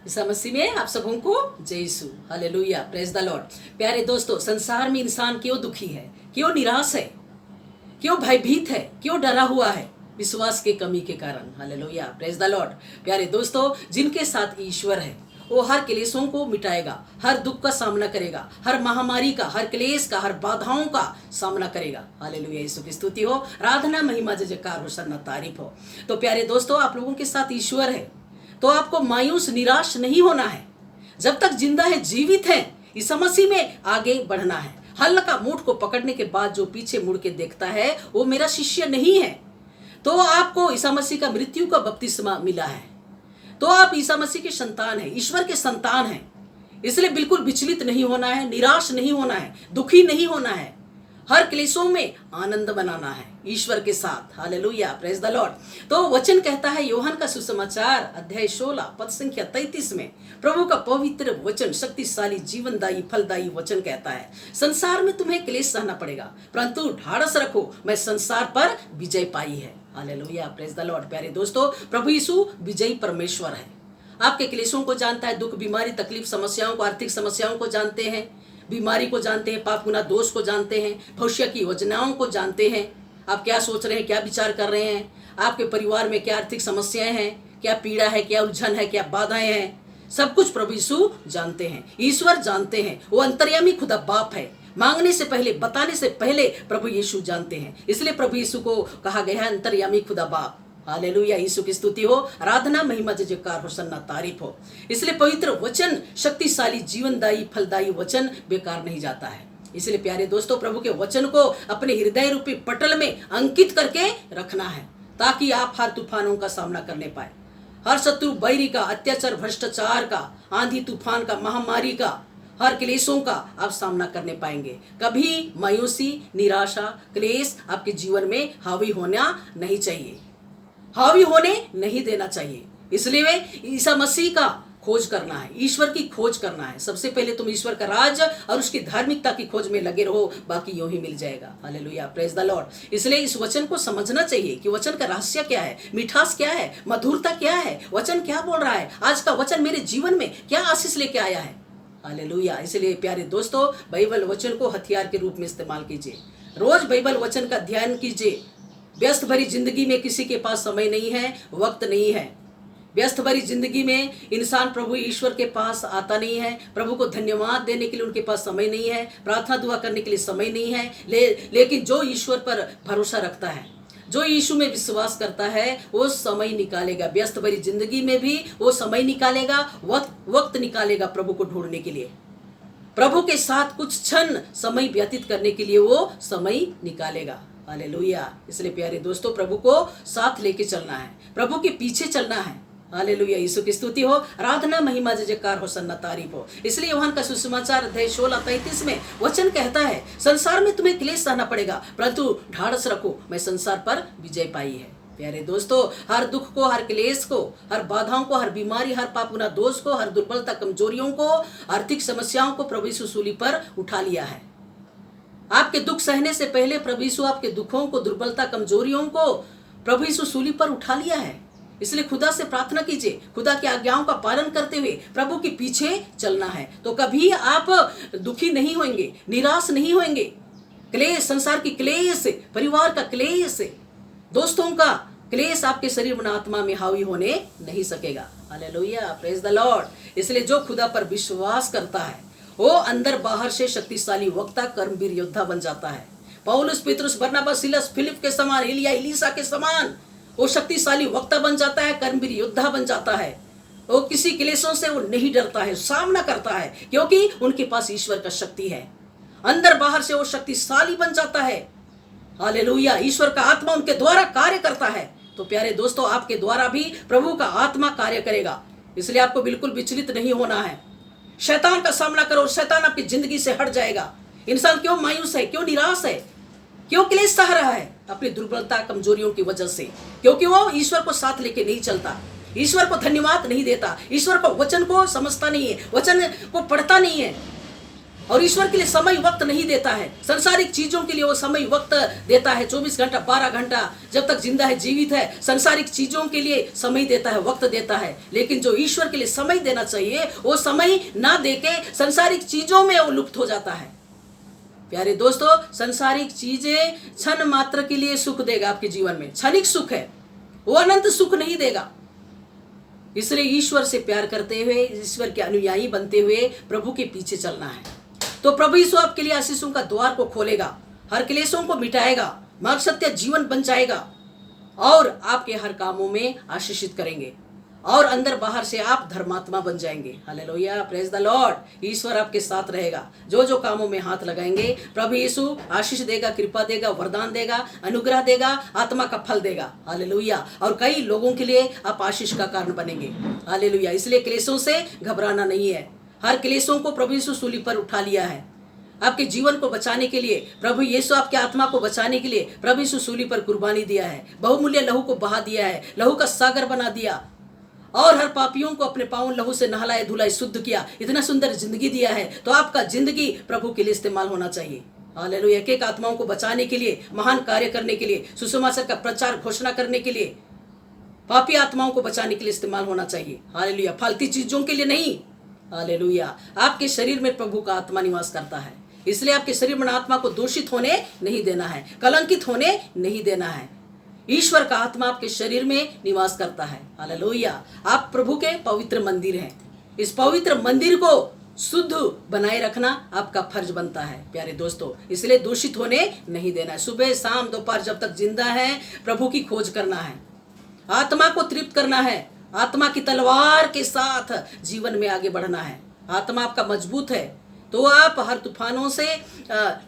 ईसा मसीह में आप सबों को जय यीशु, हालेलुया, प्रेज द लॉर्ड। प्यारे दोस्तों, संसार में इंसान क्यों दुखी है, क्यों निराश है, क्यों भयभीत है, क्यों डरा हुआ है? विश्वास के कमी के कारण। Hallelujah, praise the Lord. प्यारे दोस्तों, जिनके साथ ईश्वर है वो हर क्लेशों को मिटाएगा, हर दुख का सामना करेगा, हर महामारी का, हर क्लेश का, हर बाधाओं का सामना करेगा। हालेलुया, यीशु की स्तुति हो, आराधना, महिमा, जय जयकार, होशाना, तारीफ हो। तो प्यारे दोस्तों, आप लोगों के साथ ईश्वर है तो आपको मायूस निराश नहीं होना है। जब तक जिंदा है, जीवित है, इस मसीह में आगे बढ़ना है। हल का मूठ को पकड़ने के बाद जो पीछे मुड़ के देखता है वो मेरा शिष्य नहीं है। तो आपको ईसा मसीह का मृत्यु का बपतिस्मा मिला है, तो आप ईसा मसीह के संतान हैं, ईश्वर के संतान हैं। इसलिए बिल्कुल विचलित नहीं होना है, निराश नहीं होना है, दुखी नहीं होना है। हर क्लेशों में आनंद बनाना है ईश्वर के साथ। Hallelujah, praise the Lord. तो वचन कहता है, यूहन्ना का सुसमाचार अध्याय 16 पद संख्या 33 में प्रभु का पवित्र वचन, शक्तिशाली, जीवनदायी, फलदायी वचन कहता है, संसार में तुम्हें क्लेश सहना पड़ेगा, परंतु ढाढ़स रखो, मैं संसार पर विजय पाई है। Hallelujah, praise the Lord. प्यारे दोस्तों, प्रभु यीशु विजयी परमेश्वर है। आपके क्लेशों को जानता है, दुख, बीमारी, तकलीफ, समस्याओं को, आर्थिक समस्याओं को जानते हैं, बीमारी को जानते हैं, पाप गुनाह दोष को जानते हैं, भविष्य की योजनाओं को जानते हैं। आप क्या सोच रहे हैं, क्या विचार कर रहे हैं, आपके परिवार में क्या आर्थिक समस्याएं हैं, क्या पीड़ा है, क्या उलझन है, क्या बाधाएं हैं, सब कुछ प्रभु यीशु जानते हैं, ईश्वर जानते हैं। वो अंतर्यामी खुदा बाप है। मांगने से पहले, बताने से पहले प्रभु यीशु जानते हैं। इसलिए प्रभु यीशु को कहा गया है अंतर्यामी खुदा बाप। हालेलुया, यीशु की स्तुति हो, आराधना, महिमा, जय जयकार, होशाना, तारीफ हो। इसलिए पवित्र वचन, शक्तिशाली, जीवनदायी, फलदायी वचन बेकार नहीं जाता है। इसलिए प्यारे दोस्तों, प्रभु के वचन को अपने हृदय रूपी पटल में अंकित करके रखना है, ताकि आप हर तूफानों का सामना करने पाए, हर शत्रु बैरी का, अत्याचार, भ्रष्टाचार का, आंधी तूफान का, महामारी का, हर क्लेशों का आप सामना करने पाएंगे। कभी मायूसी, निराशा, क्लेश आपके जीवन में हावी होना नहीं चाहिए, हावी होने नहीं देना चाहिए। इसलिए ईसा मसीह का खोज करना है, ईश्वर की खोज करना है। सबसे पहले तुम ईश्वर का राज और उसकी धार्मिकता की खोज में लगे रहो, बाकी यूं ही मिल जाएगा। Hallelujah, praise the Lord. इसलिए इस वचन को समझना चाहिए कि वचन का रहस्य क्या है, मिठास क्या है, मधुरता क्या है, वचन क्या बोल रहा है, आज का वचन मेरे जीवन में क्या आशीष लेके आया है। हालेलुया। इसलिए प्यारे दोस्तों, बाइबल वचन को हथियार के रूप में इस्तेमाल कीजिए। रोज बाइबल वचन का ध्यान कीजिए। व्यस्त भरी जिंदगी में किसी के पास समय नहीं है, वक्त नहीं है। व्यस्त भरी जिंदगी में इंसान प्रभु ईश्वर के पास आता नहीं है, प्रभु को धन्यवाद देने के लिए उनके पास समय नहीं है, प्रार्थना दुआ करने के लिए समय नहीं है। लेकिन जो ईश्वर पर भरोसा रखता है, जो यीशु में विश्वास करता है, वो समय निकालेगा। व्यस्त भरी जिंदगी में भी वो समय निकालेगा, वक्त निकालेगा प्रभु को ढूंढने के लिए, प्रभु के साथ कुछ क्षण समय व्यतीत करने के लिए वो समय निकालेगा। हालेलुया। इसलिए प्यारे दोस्तों, प्रभु को साथ लेके चलना है, प्रभु के पीछे चलना है। हालेलुया, यीशु की स्तुति हो, आराधना, महिमा, जय जयकार, होशाना, तारीफ हो। इसलिए यूहन्ना का सुसमाचार अध्याय 16 33 में वचन कहता है, संसार में तुम्हें क्लेश सहना पड़ेगा, परंतु ढाढ़स रखो, मैं संसार पर विजय पाई है। प्यारे दोस्तों, हर दुख को, हर क्लेश को, हर बाधाओं को, हर बीमारी, हर पाप गुनाह दोष को, हर दुर्बलता, कमजोरियों को, आर्थिक समस्याओं को प्रभु यीशु सूली पर उठा लिया है। आपके दुख सहने से पहले प्रभु यीशु आपके दुखों को, दुर्बलता, कमजोरियों को प्रभु यीशु सूली पर उठा लिया है। इसलिए खुदा से प्रार्थना कीजिए, खुदा की आज्ञाओं का पालन करते हुए प्रभु के पीछे चलना है, तो कभी आप दुखी नहीं होंगे, निराश नहीं होंगे। क्लेश, संसार की क्लेश, परिवार का क्लेश, दोस्तों का क्लेश आपके शरीर मन आत्मा में हावी होने नहीं सकेगा। Hallelujah, praise the Lord. इसलिए जो खुदा पर विश्वास करता है वो अंदर बाहर से शक्तिशाली वक्ता, कर्मवीर योद्धा बन जाता है। पौलुस, पतरस, बरनबास, सीलस, फिलिप के समान, एलिया, एलीशा के समान वो शक्तिशाली वक्ता बन जाता है, कर्मवीर योद्धा बन जाता है। वो किसी क्लेशों से वो नहीं डरता है, सामना करता है, क्योंकि उनके पास ईश्वर का शक्ति है। अंदर बाहर से वो शक्तिशाली बन जाता है। हालेलुया, ईश्वर का आत्मा उनके द्वारा कार्य करता है। तो प्यारे दोस्तों, आपके द्वारा भी प्रभु का आत्मा कार्य करेगा। इसलिए आपको बिल्कुल विचलित नहीं होना है। शैतान का सामना करो, शैतान आपकी जिंदगी से हट जाएगा। इंसान क्यों मायूस है, क्यों निराश है, क्यों क्लेश सह रहा है? अपनी दुर्बलता, कमजोरियों की वजह से, क्योंकि वो ईश्वर को साथ लेके नहीं चलता, ईश्वर को धन्यवाद नहीं देता, ईश्वर को वचन को समझता नहीं है, वचन को पढ़ता नहीं है। और ईश्वर के लिए समय वक्त नहीं देता है, संसारिक चीजों के लिए वो समय वक्त देता है, 24 घंटा 12 घंटा जब तक जिंदा है, जीवित है, संसारिक चीजों के लिए समय देता है, वक्त देता है। लेकिन जो ईश्वर के लिए समय देना चाहिए वो समय ना देके संसारिक चीजों में वो लुप्त हो जाता है। प्यारे दोस्तों, संसारिक चीजें क्षण मात्र के लिए सुख देगा, आपके जीवन में क्षणिक सुख है, वो अनंत सुख नहीं देगा। इसलिए ईश्वर से प्यार करते हुए, ईश्वर के अनुयायी बनते हुए प्रभु के पीछे चलना है। तो प्रभु यीशु आपके लिए आशीषों का द्वार को खोलेगा, हर क्लेशों को मिटाएगा, मार्ग सत्य जीवन बन जाएगा और आपके हर कामों में आशीषित करेंगे और अंदर बाहर से आप धर्मात्मा बन जाएंगे। Hallelujah, praise the Lord. ईश्वर आपके साथ रहेगा, जो जो कामों में हाथ लगाएंगे प्रभु यीशु आशीष देगा, कृपा देगा, वरदान देगा, अनुग्रह देगा, आत्मा का फल देगा। हालेलुया। और कई लोगों के लिए आप आशीष का कारण बनेंगे। हालेलुया। इसलिए क्लेशों से घबराना नहीं है, हर क्लेशों को प्रभु यीशु सूली पर उठा लिया है। आपके जीवन को बचाने के लिए प्रभु यीशु, आपके आत्मा को बचाने के लिए प्रभु यीशु सूली पर कुर्बानी दिया है, बहुमूल्य लहू को बहा दिया है, लहू का सागर बना दिया और हर पापियों को अपने पावन लहू से नहलाए धुलाए शुद्ध किया। इतना सुंदर जिंदगी दिया है, तो आपका जिंदगी प्रभु के लिए इस्तेमाल होना चाहिए। हालेलुया। एक एक आत्माओं को बचाने के लिए, महान कार्य करने के लिए, सुसमाचार का प्रचार घोषणा करने के लिए, पापी आत्माओं को बचाने के लिए इस्तेमाल होना चाहिए। हालेलुया। फालतू चीजों के लिए नहीं। हालेलुया। आपके शरीर में प्रभु का आत्मा निवास करता है, इसलिए आपके शरीर में आत्मा को दूषित होने नहीं देना है, कलंकित होने नहीं देना है। ईश्वर का आत्मा आपके शरीर में निवास करता है। हालेलुया। आप प्रभु के पवित्र मंदिर हैं। इस पवित्र मंदिर को शुद्ध बनाए रखना आपका फर्ज बनता है प्यारे दोस्तों, इसलिए दूषित होने नहीं देना है। सुबह शाम दोपहर जब तक जिंदा है प्रभु की खोज करना है, आत्मा को तृप्त करना है, आत्मा की तलवार के साथ जीवन में आगे बढ़ना है। आत्मा आपका मजबूत है तो आप हर तूफानों से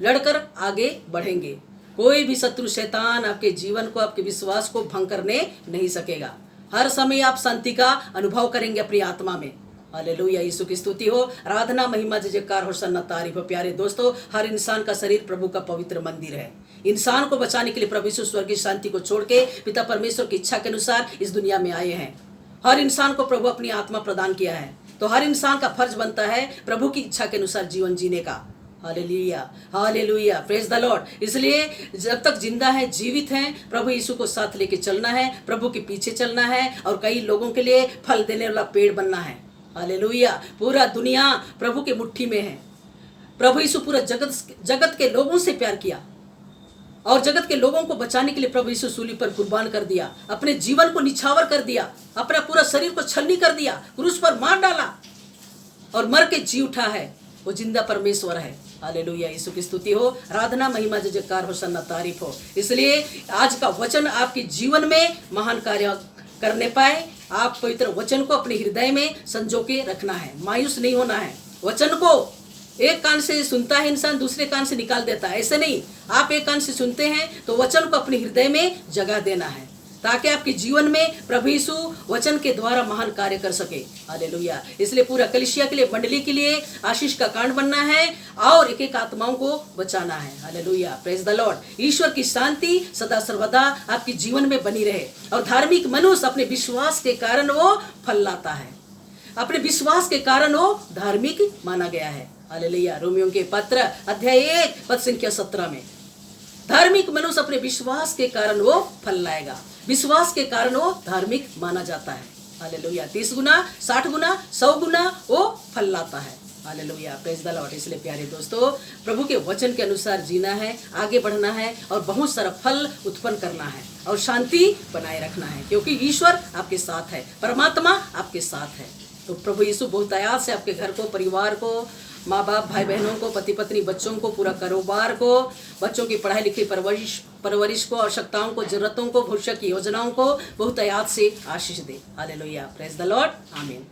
लड़कर आगे बढ़ेंगे। कोई भी शत्रु शैतान आपके जीवन को, आपके विश्वास को भंग करने नहीं सकेगा। हर समय आप शांति का अनुभव करेंगे अपनी आत्मा में। हालेलुया। यीशु की स्तुति हो, आराधना, महिमा, जय जयकार, होशाना, तारीफ हो। प्यारे दोस्तों, हर इंसान का शरीर प्रभु का पवित्र मंदिर है। इंसान को बचाने के लिए प्रभु यीशु स्वर्ग की शांति को छोड़ के पिता परमेश्वर की इच्छा के अनुसार इस दुनिया में आए हैं। हर इंसान को प्रभु अपनी आत्मा प्रदान किया है, तो हर इंसान का फर्ज बनता है प्रभु की इच्छा के अनुसार जीवन जीने का। Hallelujah, hallelujah, praise the Lord. इसलिए जब तक जिंदा है, जीवित हैं, प्रभु यीशु को साथ लेके चलना है, प्रभु के पीछे चलना है और कई लोगों के लिए फल देने वाला पेड़ बनना है। हालेलुया। पूरा दुनिया प्रभु के मुट्ठी में है। प्रभु यीशु पूरा जगत के लोगों से प्यार किया और जगत के लोगों को बचाने के लिए प्रभु यीशु सूली पर कुर्बान कर दिया, अपने जीवन को निछावर कर दिया, अपना पूरा शरीर को छलनी कर दिया, क्रूस पर मार डाला और मर के जी उठा है। वो जिंदा परमेश्वर है। हालेलुया। यीशु की स्तुति हो, आराधना, महिमा, जय जयकार, होशाना, तारीफ हो। इसलिए आज का वचन आपके जीवन में महान कार्य करने पाए, आप पवित्र वचन को अपने हृदय में संजो के रखना है, मायूस नहीं होना है। वचन को एक कान से सुनता है इंसान, दूसरे कान से निकाल देता है, ऐसे नहीं। आप एक कान से सुनते हैं तो वचन को अपने हृदय में जगह देना है, ताकि आपके जीवन में प्रभु यीशु वचन के द्वारा महान कार्य कर सके। हालेलुया। इसलिए पूरा कलीसिया के लिए, मंडली के लिए आशीष का कारण बनना है और एक एक आत्माओं को बचाना है। Hallelujah, praise the Lord. ईश्वर की शांति सदा सर्वदा आपके जीवन में बनी रहे और धार्मिक मनुष्य अपने विश्वास के कारण वो फल लाता है, अपने विश्वास के कारण वो धार्मिक माना गया है। हालेलुया। रोमियो के पत्र अध्याय 1 पद संख्या 17 में धार्मिक मनुष्य अपने विश्वास के कारण वो फल लाएगा, विश्वास के कारण वो धार्मिक माना जाता है। हालेलुया। 30 गुना, 60 गुना, 100 गुना वो फल लाता है। Hallelujah, praise the Lord. इसलिए प्यारे दोस्तों, प्रभु के वचन के अनुसार जीना है, आगे बढ़ना है और बहुत सारा फल उत्पन्न करना है और शांति बनाए रखना है, क्योंकि ईश्वर आपके साथ है, परमात्मा आपके साथ है। तो प्रभु यीशु बहुत दया से आपके घर को, परिवार को, माँ बाप, भाई बहनों को, पति पत्नी, बच्चों को, पूरा कारोबार को, बच्चों की पढ़ाई लिखाई, परवरिश को, आवश्यकताओं को, जरूरतों को, भविष्य की योजनाओं को बहुत दया से आशीष दे। हालेलुया, प्रेज द लॉर्ड, आमीन।